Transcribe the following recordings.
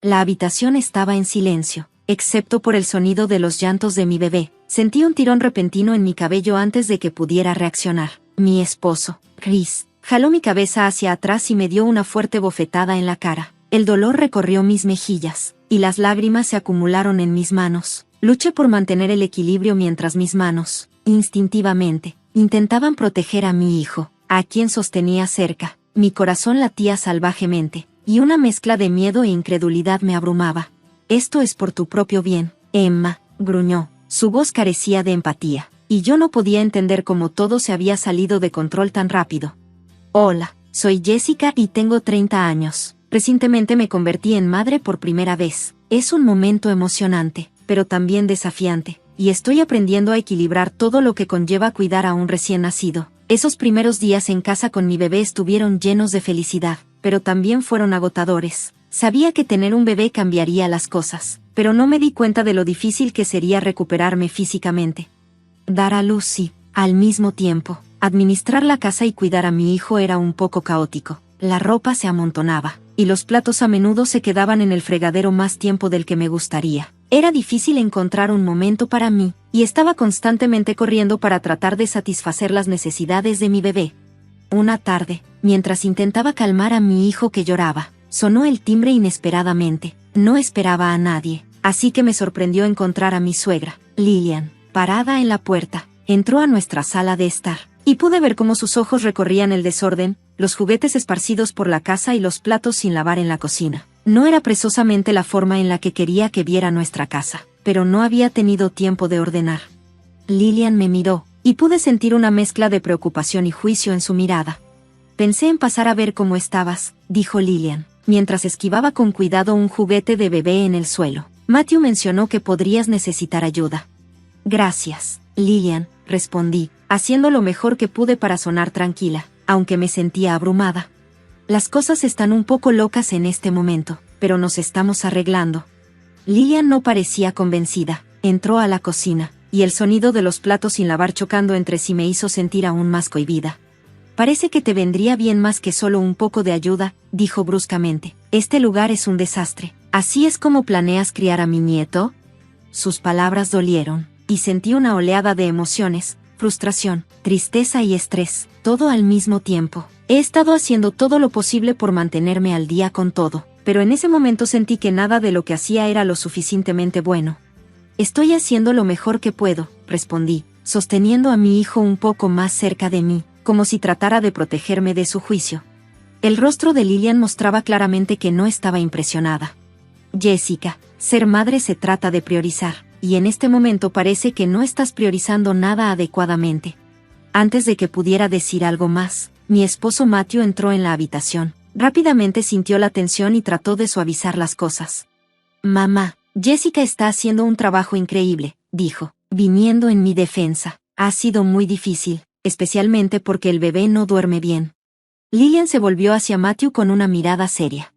La habitación estaba en silencio, excepto por el sonido de los llantos de mi bebé. Sentí un tirón repentino en mi cabello antes de que pudiera reaccionar. Mi esposo, Chris, jaló mi cabeza hacia atrás y me dio una fuerte bofetada en la cara. El dolor recorrió mis mejillas, y las lágrimas se acumularon en mis manos. Luché por mantener el equilibrio mientras mis manos, instintivamente, intentaban proteger a mi hijo, a quien sostenía cerca. Mi corazón latía salvajemente, y una mezcla de miedo e incredulidad me abrumaba. «Esto es por tu propio bien, Emma», gruñó. Su voz carecía de empatía, y yo no podía entender cómo todo se había salido de control tan rápido. «Hola, soy Jessica y tengo 30 años. Recientemente me convertí en madre por primera vez. Es un momento emocionante, pero también desafiante, y estoy aprendiendo a equilibrar todo lo que conlleva cuidar a un recién nacido». Esos primeros días en casa con mi bebé estuvieron llenos de felicidad, pero también fueron agotadores. Sabía que tener un bebé cambiaría las cosas, pero no me di cuenta de lo difícil que sería recuperarme físicamente. Dar a luz sí, al mismo tiempo, administrar la casa y cuidar a mi hijo era un poco caótico. La ropa se amontonaba, y los platos a menudo se quedaban en el fregadero más tiempo del que me gustaría. Era difícil encontrar un momento para mí, y estaba constantemente corriendo para tratar de satisfacer las necesidades de mi bebé. Una tarde, mientras intentaba calmar a mi hijo que lloraba, sonó el timbre inesperadamente. No esperaba a nadie, así que me sorprendió encontrar a mi suegra, Lillian, parada en la puerta. Entró a nuestra sala de estar, y pude ver cómo sus ojos recorrían el desorden, los juguetes esparcidos por la casa y los platos sin lavar en la cocina. No era precisamente la forma en la que quería que viera nuestra casa, pero no había tenido tiempo de ordenar. Lillian me miró, y pude sentir una mezcla de preocupación y juicio en su mirada. «Pensé en pasar a ver cómo estabas», dijo Lillian, mientras esquivaba con cuidado un juguete de bebé en el suelo. «Matthew mencionó que podrías necesitar ayuda». «Gracias, Lillian», respondí, haciendo lo mejor que pude para sonar tranquila, aunque me sentía abrumada. «Las cosas están un poco locas en este momento, pero nos estamos arreglando». Lillian no parecía convencida. Entró a la cocina, y el sonido de los platos sin lavar chocando entre sí me hizo sentir aún más cohibida. «Parece que te vendría bien más que solo un poco de ayuda», dijo bruscamente. «Este lugar es un desastre. ¿Así es como planeas criar a mi nieto?». Sus palabras dolieron, y sentí una oleada de emociones, frustración, tristeza y estrés, todo al mismo tiempo. He estado haciendo todo lo posible por mantenerme al día con todo, pero en ese momento sentí que nada de lo que hacía era lo suficientemente bueno. «Estoy haciendo lo mejor que puedo», respondí, sosteniendo a mi hijo un poco más cerca de mí, como si tratara de protegerme de su juicio. El rostro de Lillian mostraba claramente que no estaba impresionada. «Jessica, ser madre se trata de priorizar, y en este momento parece que no estás priorizando nada adecuadamente». Antes de que pudiera decir algo más, mi esposo Matthew entró en la habitación. Rápidamente sintió la tensión y trató de suavizar las cosas. «Mamá, Jessica está haciendo un trabajo increíble», dijo, viniendo en mi defensa. «Ha sido muy difícil, especialmente porque el bebé no duerme bien». Lillian se volvió hacia Matthew con una mirada seria.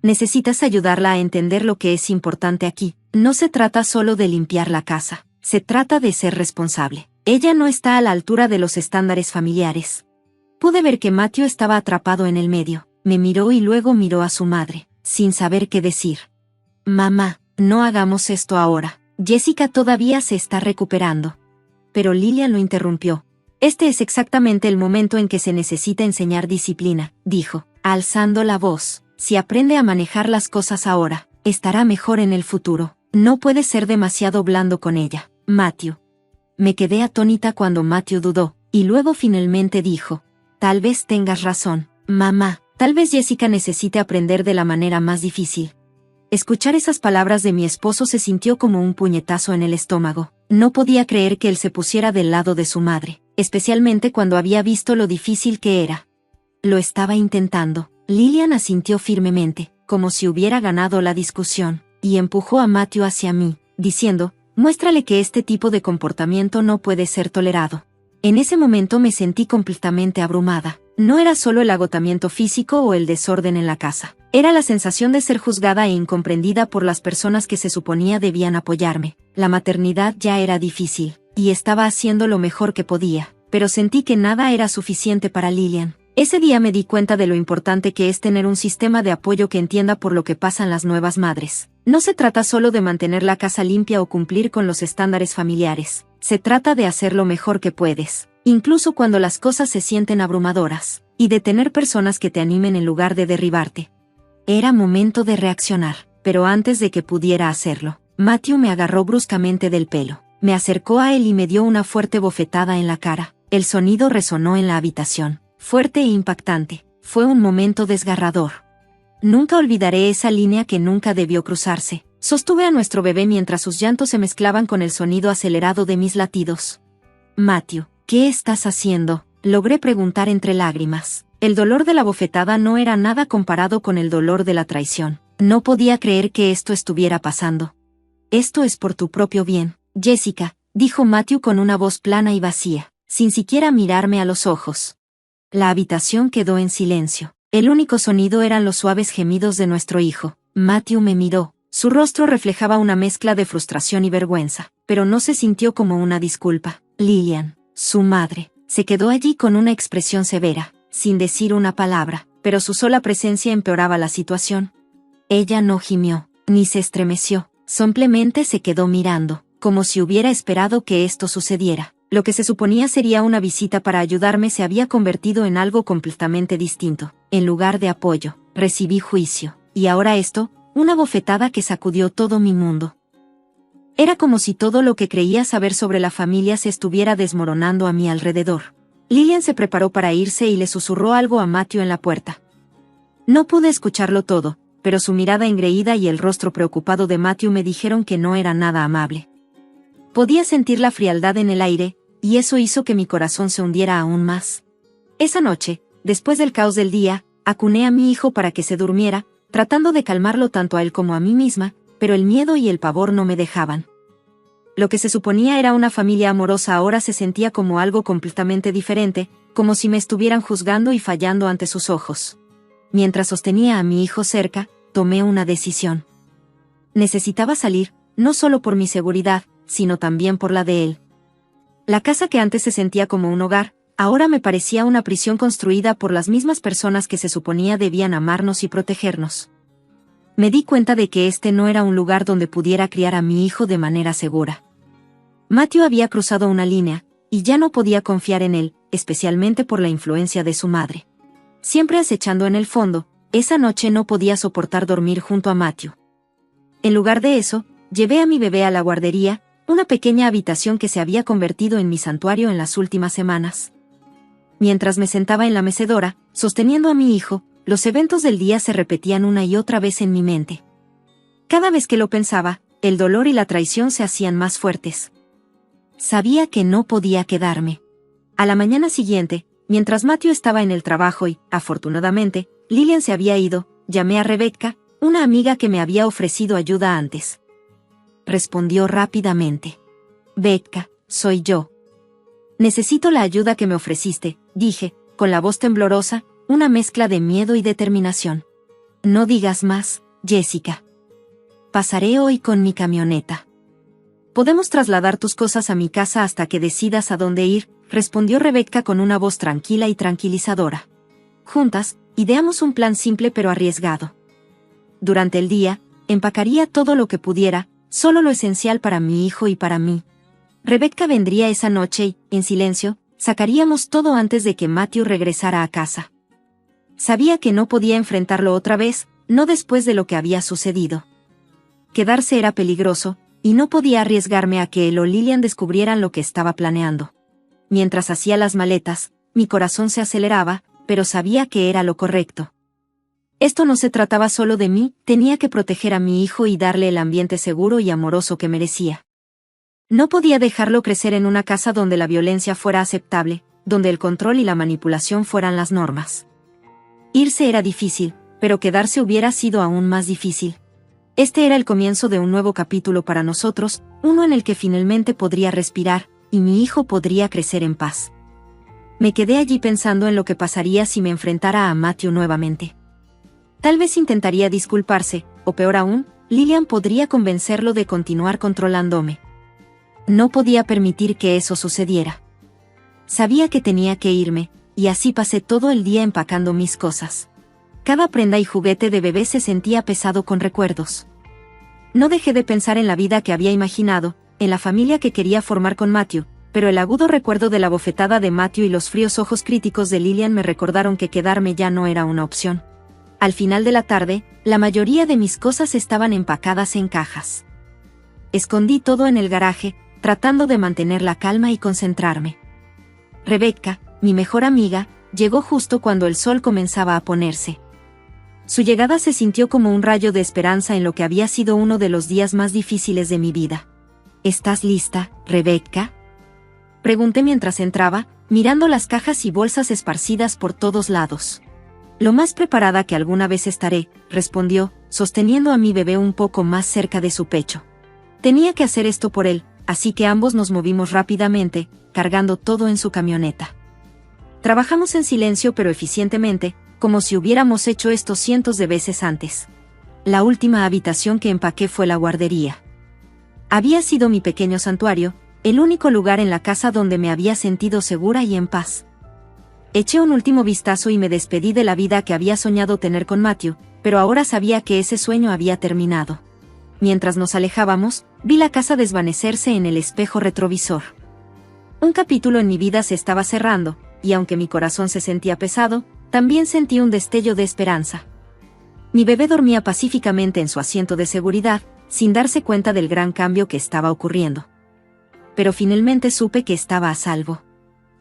«Necesitas ayudarla a entender lo que es importante aquí. No se trata solo de limpiar la casa, se trata de ser responsable. Ella no está a la altura de los estándares familiares». Pude ver que Matthew estaba atrapado en el medio. Me miró y luego miró a su madre, sin saber qué decir. «Mamá, no hagamos esto ahora. Jessica todavía se está recuperando». Pero Lillian lo interrumpió. «Este es exactamente el momento en que se necesita enseñar disciplina», dijo, alzando la voz. «Si aprende a manejar las cosas ahora, estará mejor en el futuro. No puedes ser demasiado blando con ella, Matthew». Me quedé atónita cuando Matthew dudó, y luego finalmente dijo: «Tal vez tengas razón, mamá. Tal vez Jessica necesite aprender de la manera más difícil». Escuchar esas palabras de mi esposo se sintió como un puñetazo en el estómago. No podía creer que él se pusiera del lado de su madre, especialmente cuando había visto lo difícil que era. «Lo estaba intentando». Lillian asintió firmemente, como si hubiera ganado la discusión, y empujó a Matthew hacia mí, diciendo: «Muéstrale que este tipo de comportamiento no puede ser tolerado». En ese momento me sentí completamente abrumada. No era solo el agotamiento físico o el desorden en la casa. Era la sensación de ser juzgada e incomprendida por las personas que se suponía debían apoyarme. La maternidad ya era difícil, y estaba haciendo lo mejor que podía, pero sentí que nada era suficiente para Lillian. Ese día me di cuenta de lo importante que es tener un sistema de apoyo que entienda por lo que pasan las nuevas madres. No se trata solo de mantener la casa limpia o cumplir con los estándares familiares. Se trata de hacer lo mejor que puedes, incluso cuando las cosas se sienten abrumadoras, y de tener personas que te animen en lugar de derribarte. Era momento de reaccionar, pero antes de que pudiera hacerlo, Matthew me agarró bruscamente del pelo. Me acercó a él y me dio una fuerte bofetada en la cara. El sonido resonó en la habitación, fuerte e impactante. Fue un momento desgarrador. Nunca olvidaré esa línea que nunca debió cruzarse. Sostuve a nuestro bebé mientras sus llantos se mezclaban con el sonido acelerado de mis latidos. Matthew, ¿qué estás haciendo?, logré preguntar entre lágrimas. El dolor de la bofetada no era nada comparado con el dolor de la traición. No podía creer que esto estuviera pasando. Esto es por tu propio bien, Jessica, dijo Matthew con una voz plana y vacía, sin siquiera mirarme a los ojos. La habitación quedó en silencio. El único sonido eran los suaves gemidos de nuestro hijo. Matthew me miró. Su rostro reflejaba una mezcla de frustración y vergüenza, pero no se sintió como una disculpa. Lillian, su madre, se quedó allí con una expresión severa, sin decir una palabra, pero su sola presencia empeoraba la situación. Ella no gimió, ni se estremeció, simplemente se quedó mirando, como si hubiera esperado que esto sucediera. Lo que se suponía sería una visita para ayudarme se había convertido en algo completamente distinto. En lugar de apoyo, recibí juicio. Y ahora esto, una bofetada que sacudió todo mi mundo. Era como si todo lo que creía saber sobre la familia se estuviera desmoronando a mi alrededor. Lillian se preparó para irse y le susurró algo a Matthew en la puerta. No pude escucharlo todo, pero su mirada engreída y el rostro preocupado de Matthew me dijeron que no era nada amable. Podía sentir la frialdad en el aire, y eso hizo que mi corazón se hundiera aún más. Esa noche, después del caos del día, acuné a mi hijo para que se durmiera, tratando de calmarlo tanto a él como a mí misma, pero el miedo y el pavor no me dejaban. Lo que se suponía era una familia amorosa ahora se sentía como algo completamente diferente, como si me estuvieran juzgando y fallando ante sus ojos. Mientras sostenía a mi hijo cerca, tomé una decisión. Necesitaba salir, no solo por mi seguridad, sino también por la de él. La casa que antes se sentía como un hogar, ahora me parecía una prisión construida por las mismas personas que se suponía debían amarnos y protegernos. Me di cuenta de que este no era un lugar donde pudiera criar a mi hijo de manera segura. Matthew había cruzado una línea, y ya no podía confiar en él, especialmente por la influencia de su madre. Siempre acechando en el fondo, esa noche no podía soportar dormir junto a Matthew. En lugar de eso, llevé a mi bebé a la guardería, una pequeña habitación que se había convertido en mi santuario en las últimas semanas. Mientras me sentaba en la mecedora, sosteniendo a mi hijo, los eventos del día se repetían una y otra vez en mi mente. Cada vez que lo pensaba, el dolor y la traición se hacían más fuertes. Sabía que no podía quedarme. A la mañana siguiente, mientras Matthew estaba en el trabajo y, afortunadamente, Lillian se había ido, llamé a Rebecca, una amiga que me había ofrecido ayuda antes. Respondió rápidamente. Becca, soy yo. Necesito la ayuda que me ofreciste, dije, con la voz temblorosa, una mezcla de miedo y determinación. No digas más, Jessica. Pasaré hoy con mi camioneta. Podemos trasladar tus cosas a mi casa hasta que decidas a dónde ir, respondió Rebecca con una voz tranquila y tranquilizadora. Juntas, ideamos un plan simple pero arriesgado. Durante el día, empacaría todo lo que pudiera, solo lo esencial para mi hijo y para mí. Rebecca vendría esa noche y, en silencio, sacaríamos todo antes de que Matthew regresara a casa. Sabía que no podía enfrentarlo otra vez, no después de lo que había sucedido. Quedarse era peligroso, y no podía arriesgarme a que él o Lillian descubrieran lo que estaba planeando. Mientras hacía las maletas, mi corazón se aceleraba, pero sabía que era lo correcto. Esto no se trataba solo de mí, tenía que proteger a mi hijo y darle el ambiente seguro y amoroso que merecía. No podía dejarlo crecer en una casa donde la violencia fuera aceptable, donde el control y la manipulación fueran las normas. Irse era difícil, pero quedarse hubiera sido aún más difícil. Este era el comienzo de un nuevo capítulo para nosotros, uno en el que finalmente podría respirar, y mi hijo podría crecer en paz. Me quedé allí pensando en lo que pasaría si me enfrentara a Matthew nuevamente. Tal vez intentaría disculparse, o peor aún, Lillian podría convencerlo de continuar controlándome. No podía permitir que eso sucediera. Sabía que tenía que irme, y así pasé todo el día empacando mis cosas. Cada prenda y juguete de bebé se sentía pesado con recuerdos. No dejé de pensar en la vida que había imaginado, en la familia que quería formar con Matthew, pero el agudo recuerdo de la bofetada de Matthew y los fríos ojos críticos de Lillian me recordaron que quedarme ya no era una opción. Al final de la tarde, la mayoría de mis cosas estaban empacadas en cajas. Escondí todo en el garaje, tratando de mantener la calma y concentrarme. Rebecca, mi mejor amiga, llegó justo cuando el sol comenzaba a ponerse. Su llegada se sintió como un rayo de esperanza en lo que había sido uno de los días más difíciles de mi vida. ¿Estás lista, Rebecca?, pregunté mientras entraba, mirando las cajas y bolsas esparcidas por todos lados. Lo más preparada que alguna vez estaré, respondió, sosteniendo a mi bebé un poco más cerca de su pecho. Tenía que hacer esto por él, así que ambos nos movimos rápidamente, cargando todo en su camioneta. Trabajamos en silencio pero eficientemente, como si hubiéramos hecho esto cientos de veces antes. La última habitación que empaqué fue la guardería. Había sido mi pequeño santuario, el único lugar en la casa donde me había sentido segura y en paz. Eché un último vistazo y me despedí de la vida que había soñado tener con Matthew, pero ahora sabía que ese sueño había terminado. Mientras nos alejábamos, vi la casa desvanecerse en el espejo retrovisor. Un capítulo en mi vida se estaba cerrando, y aunque mi corazón se sentía pesado, también sentí un destello de esperanza. Mi bebé dormía pacíficamente en su asiento de seguridad, sin darse cuenta del gran cambio que estaba ocurriendo. Pero finalmente supe que estaba a salvo.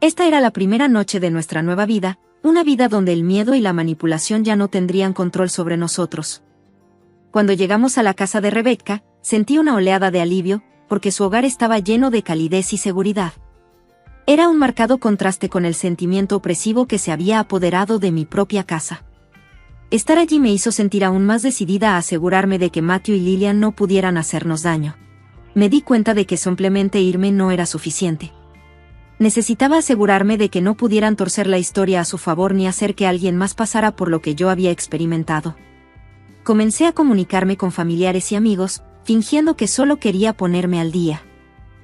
Esta era la primera noche de nuestra nueva vida, una vida donde el miedo y la manipulación ya no tendrían control sobre nosotros. Cuando llegamos a la casa de Rebecca, sentí una oleada de alivio, porque su hogar estaba lleno de calidez y seguridad. Era un marcado contraste con el sentimiento opresivo que se había apoderado de mi propia casa. Estar allí me hizo sentir aún más decidida a asegurarme de que Matthew y Lillian no pudieran hacernos daño. Me di cuenta de que simplemente irme no era suficiente. Necesitaba asegurarme de que no pudieran torcer la historia a su favor ni hacer que alguien más pasara por lo que yo había experimentado. Comencé a comunicarme con familiares y amigos, fingiendo que solo quería ponerme al día.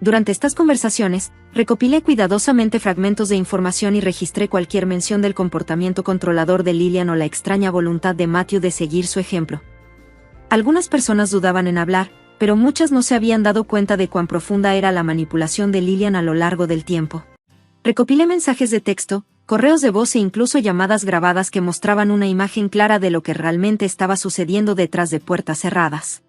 Durante estas conversaciones, recopilé cuidadosamente fragmentos de información y registré cualquier mención del comportamiento controlador de Lillian o la extraña voluntad de Matthew de seguir su ejemplo. Algunas personas dudaban en hablar, pero muchas no se habían dado cuenta de cuán profunda era la manipulación de Lillian a lo largo del tiempo. Recopilé mensajes de texto, correos de voz e incluso llamadas grabadas que mostraban una imagen clara de lo que realmente estaba sucediendo detrás de puertas cerradas.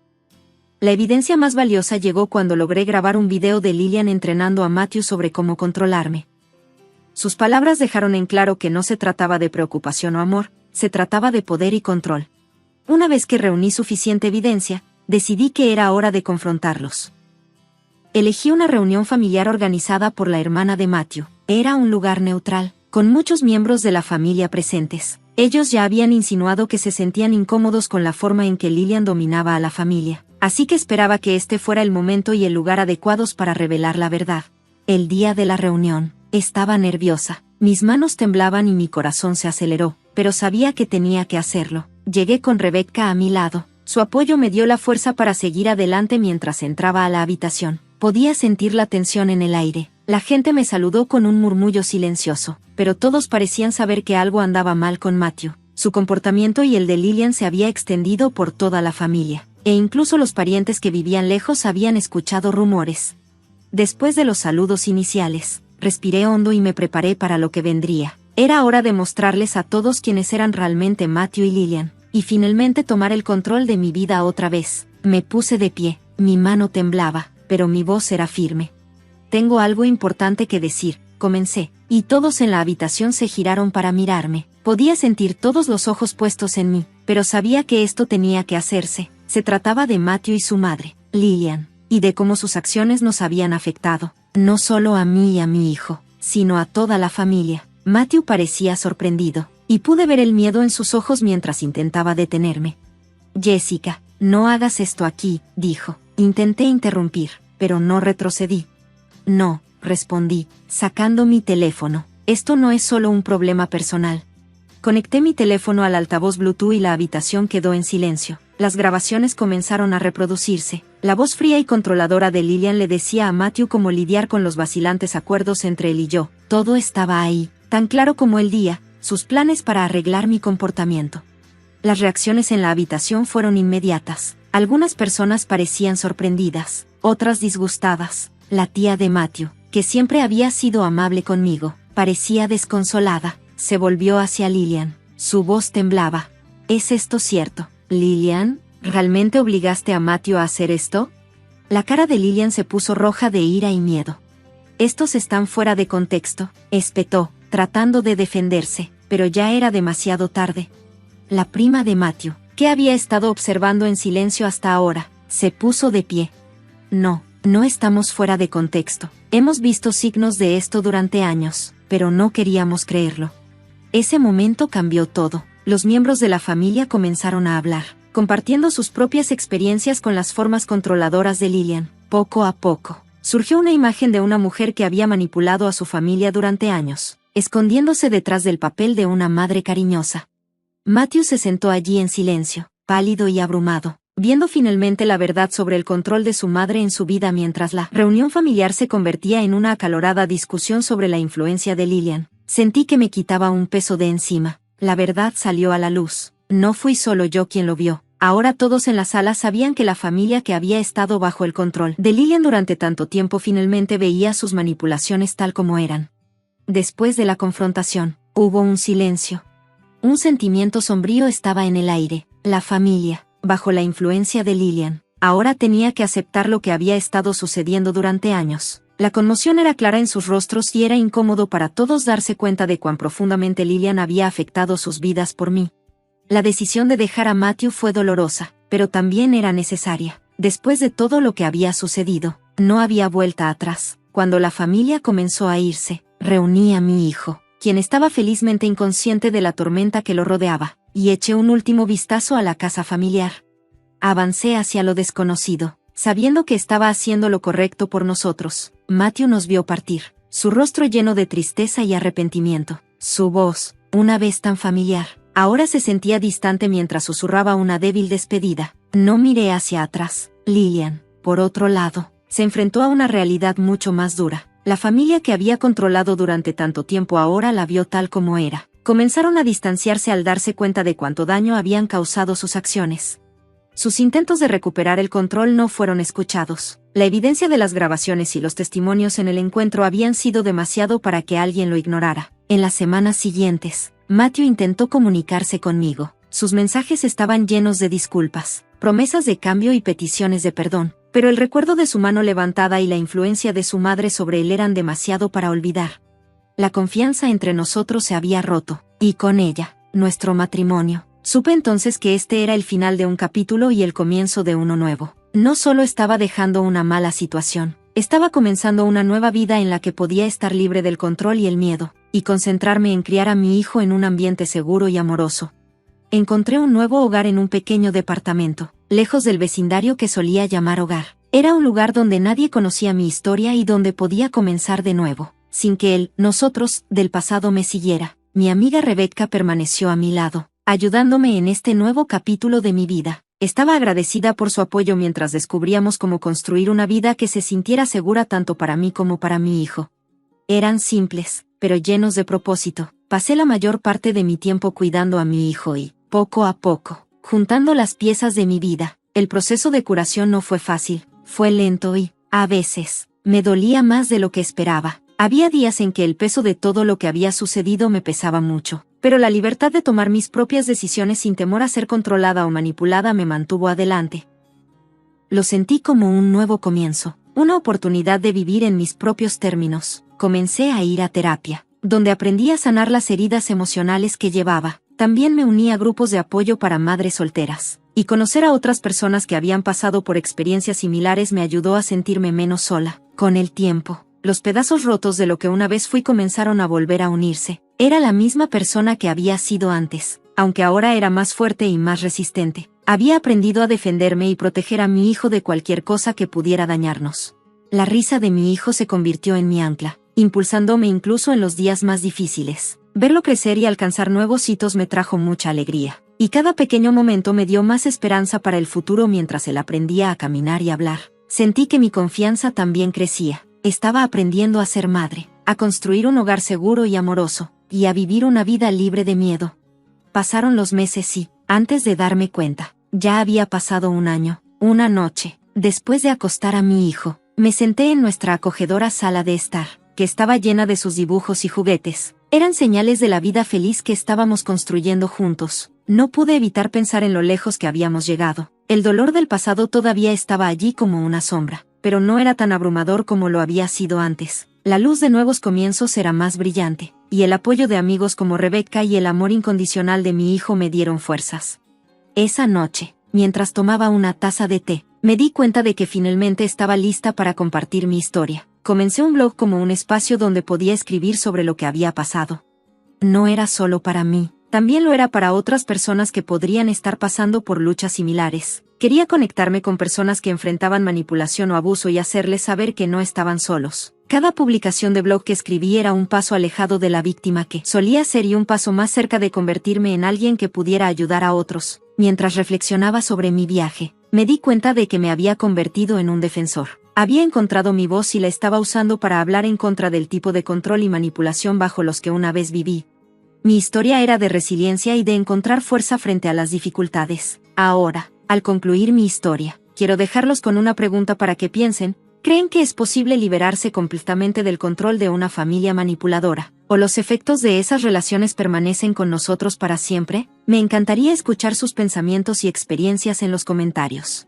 La evidencia más valiosa llegó cuando logré grabar un video de Lillian entrenando a Matthew sobre cómo controlarme. Sus palabras dejaron en claro que no se trataba de preocupación o amor, se trataba de poder y control. Una vez que reuní suficiente evidencia, decidí que era hora de confrontarlos. Elegí una reunión familiar organizada por la hermana de Matthew. Era un lugar neutral, con muchos miembros de la familia presentes. Ellos ya habían insinuado que se sentían incómodos con la forma en que Lillian dominaba a la familia, así que esperaba que este fuera el momento y el lugar adecuados para revelar la verdad. El día de la reunión, estaba nerviosa, mis manos temblaban y mi corazón se aceleró, pero sabía que tenía que hacerlo. Llegué con Rebecca a mi lado. Su apoyo me dio la fuerza para seguir adelante mientras entraba a la habitación. Podía sentir la tensión en el aire. La gente me saludó con un murmullo silencioso, pero todos parecían saber que algo andaba mal con Matthew. Su comportamiento y el de Lillian se había extendido por toda la familia, e incluso los parientes que vivían lejos habían escuchado rumores. Después de los saludos iniciales, respiré hondo y me preparé para lo que vendría. Era hora de mostrarles a todos quiénes eran realmente Matthew y Lillian. Y finalmente tomar el control de mi vida otra vez. Me puse de pie, mi mano temblaba, pero mi voz era firme. Tengo algo importante que decir, comencé, y todos en la habitación se giraron para mirarme. Podía sentir todos los ojos puestos en mí, pero sabía que esto tenía que hacerse. Se trataba de Matthew y su madre, Lillian, y de cómo sus acciones nos habían afectado, no solo a mí y a mi hijo, sino a toda la familia. Matthew parecía sorprendido, y pude ver el miedo en sus ojos mientras intentaba detenerme. Jessica, no hagas esto aquí, dijo. Intenté interrumpir, pero no retrocedí. No, respondí, sacando mi teléfono. Esto no es solo un problema personal. Conecté mi teléfono al altavoz Bluetooth y la habitación quedó en silencio. Las grabaciones comenzaron a reproducirse. La voz fría y controladora de Lillian le decía a Matthew cómo lidiar con los vacilantes acuerdos entre él y yo. Todo estaba ahí, tan claro como el día, sus planes para arreglar mi comportamiento. Las reacciones en la habitación fueron inmediatas. Algunas personas parecían sorprendidas, otras disgustadas. La tía de Matthew, que siempre había sido amable conmigo, parecía desconsolada. Se volvió hacia Lillian. Su voz temblaba. ¿Es esto cierto, Lillian? ¿Realmente obligaste a Matthew a hacer esto? La cara de Lillian se puso roja de ira y miedo. Estos están fuera de contexto, espetó, tratando de defenderse, pero ya era demasiado tarde. La prima de Matthew, que había estado observando en silencio hasta ahora, se puso de pie. No estamos fuera de contexto. Hemos visto signos de esto durante años, pero no queríamos creerlo. Ese momento cambió todo. Los miembros de la familia comenzaron a hablar, compartiendo sus propias experiencias con las formas controladoras de Lillian. Poco a poco, surgió una imagen de una mujer que había manipulado a su familia durante años, escondiéndose detrás del papel de una madre cariñosa. Matthew se sentó allí en silencio, pálido y abrumado, viendo finalmente la verdad sobre el control de su madre en su vida mientras la reunión familiar se convertía en una acalorada discusión sobre la influencia de Lillian. Sentí que me quitaba un peso de encima. La verdad salió a la luz. No fui solo yo quien lo vio. Ahora todos en la sala sabían que la familia que había estado bajo el control de Lillian durante tanto tiempo finalmente veía sus manipulaciones tal como eran. Después de la confrontación, hubo un silencio. Un sentimiento sombrío estaba en el aire. La familia, bajo la influencia de Lillian, ahora tenía que aceptar lo que había estado sucediendo durante años. La conmoción era clara en sus rostros y era incómodo para todos darse cuenta de cuán profundamente Lillian había afectado sus vidas por mí. La decisión de dejar a Matthew fue dolorosa, pero también era necesaria. Después de todo lo que había sucedido, no había vuelta atrás. Cuando la familia comenzó a irse, reuní a mi hijo, quien estaba felizmente inconsciente de la tormenta que lo rodeaba, y eché un último vistazo a la casa familiar. Avancé hacia lo desconocido, sabiendo que estaba haciendo lo correcto por nosotros. Matthew nos vio partir, su rostro lleno de tristeza y arrepentimiento. Su voz, una vez tan familiar, ahora se sentía distante mientras susurraba una débil despedida. No miré hacia atrás. Lillian, por otro lado, se enfrentó a una realidad mucho más dura. La familia que había controlado durante tanto tiempo ahora la vio tal como era. Comenzaron a distanciarse al darse cuenta de cuánto daño habían causado sus acciones. Sus intentos de recuperar el control no fueron escuchados. La evidencia de las grabaciones y los testimonios en el encuentro habían sido demasiado para que alguien lo ignorara. En las semanas siguientes, Matthew intentó comunicarse conmigo. Sus mensajes estaban llenos de disculpas, promesas de cambio y peticiones de perdón, pero el recuerdo de su mano levantada y la influencia de su madre sobre él eran demasiado para olvidar. La confianza entre nosotros se había roto, y con ella, nuestro matrimonio. Supe entonces que este era el final de un capítulo y el comienzo de uno nuevo. No solo estaba dejando una mala situación, estaba comenzando una nueva vida en la que podía estar libre del control y el miedo, y concentrarme en criar a mi hijo en un ambiente seguro y amoroso. Encontré un nuevo hogar en un pequeño departamento, lejos del vecindario que solía llamar hogar. Era un lugar donde nadie conocía mi historia y donde podía comenzar de nuevo, sin que nosotros, del pasado me siguiera. Mi amiga Rebecca permaneció a mi lado, ayudándome en este nuevo capítulo de mi vida. Estaba agradecida por su apoyo mientras descubríamos cómo construir una vida que se sintiera segura tanto para mí como para mi hijo. Eran simples, pero llenos de propósito. Pasé la mayor parte de mi tiempo cuidando a mi hijo y, poco a poco, juntando las piezas de mi vida. El proceso de curación no fue fácil, fue lento y, a veces, me dolía más de lo que esperaba. Había días en que el peso de todo lo que había sucedido me pesaba mucho, pero la libertad de tomar mis propias decisiones sin temor a ser controlada o manipulada me mantuvo adelante. Lo sentí como un nuevo comienzo, una oportunidad de vivir en mis propios términos. Comencé a ir a terapia, donde aprendí a sanar las heridas emocionales que llevaba. También me uní a grupos de apoyo para madres solteras, y conocer a otras personas que habían pasado por experiencias similares me ayudó a sentirme menos sola. Con el tiempo, los pedazos rotos de lo que una vez fui comenzaron a volver a unirse. Era la misma persona que había sido antes, aunque ahora era más fuerte y más resistente. Había aprendido a defenderme y proteger a mi hijo de cualquier cosa que pudiera dañarnos. La risa de mi hijo se convirtió en mi ancla, impulsándome incluso en los días más difíciles. Verlo crecer y alcanzar nuevos hitos me trajo mucha alegría, y cada pequeño momento me dio más esperanza para el futuro mientras él aprendía a caminar y hablar. Sentí que mi confianza también crecía. Estaba aprendiendo a ser madre, a construir un hogar seguro y amoroso, y a vivir una vida libre de miedo. Pasaron los meses y, antes de darme cuenta, ya había pasado un año. Una noche, después de acostar a mi hijo, me senté en nuestra acogedora sala de estar, que estaba llena de sus dibujos y juguetes. Eran señales de la vida feliz que estábamos construyendo juntos. No pude evitar pensar en lo lejos que habíamos llegado. El dolor del pasado todavía estaba allí como una sombra, pero no era tan abrumador como lo había sido antes. La luz de nuevos comienzos era más brillante, y el apoyo de amigos como Rebeca y el amor incondicional de mi hijo me dieron fuerzas. Esa noche, mientras tomaba una taza de té, me di cuenta de que finalmente estaba lista para compartir mi historia. Comencé un blog como un espacio donde podía escribir sobre lo que había pasado. No era solo para mí, también lo era para otras personas que podrían estar pasando por luchas similares. Quería conectarme con personas que enfrentaban manipulación o abuso y hacerles saber que no estaban solos. Cada publicación de blog que escribí era un paso alejado de la víctima que solía ser y un paso más cerca de convertirme en alguien que pudiera ayudar a otros. Mientras reflexionaba sobre mi viaje, me di cuenta de que me había convertido en un defensor. Había encontrado mi voz y la estaba usando para hablar en contra del tipo de control y manipulación bajo los que una vez viví. Mi historia era de resiliencia y de encontrar fuerza frente a las dificultades. Ahora, al concluir mi historia, quiero dejarlos con una pregunta para que piensen. ¿Creen que es posible liberarse completamente del control de una familia manipuladora? ¿O los efectos de esas relaciones permanecen con nosotros para siempre? Me encantaría escuchar sus pensamientos y experiencias en los comentarios.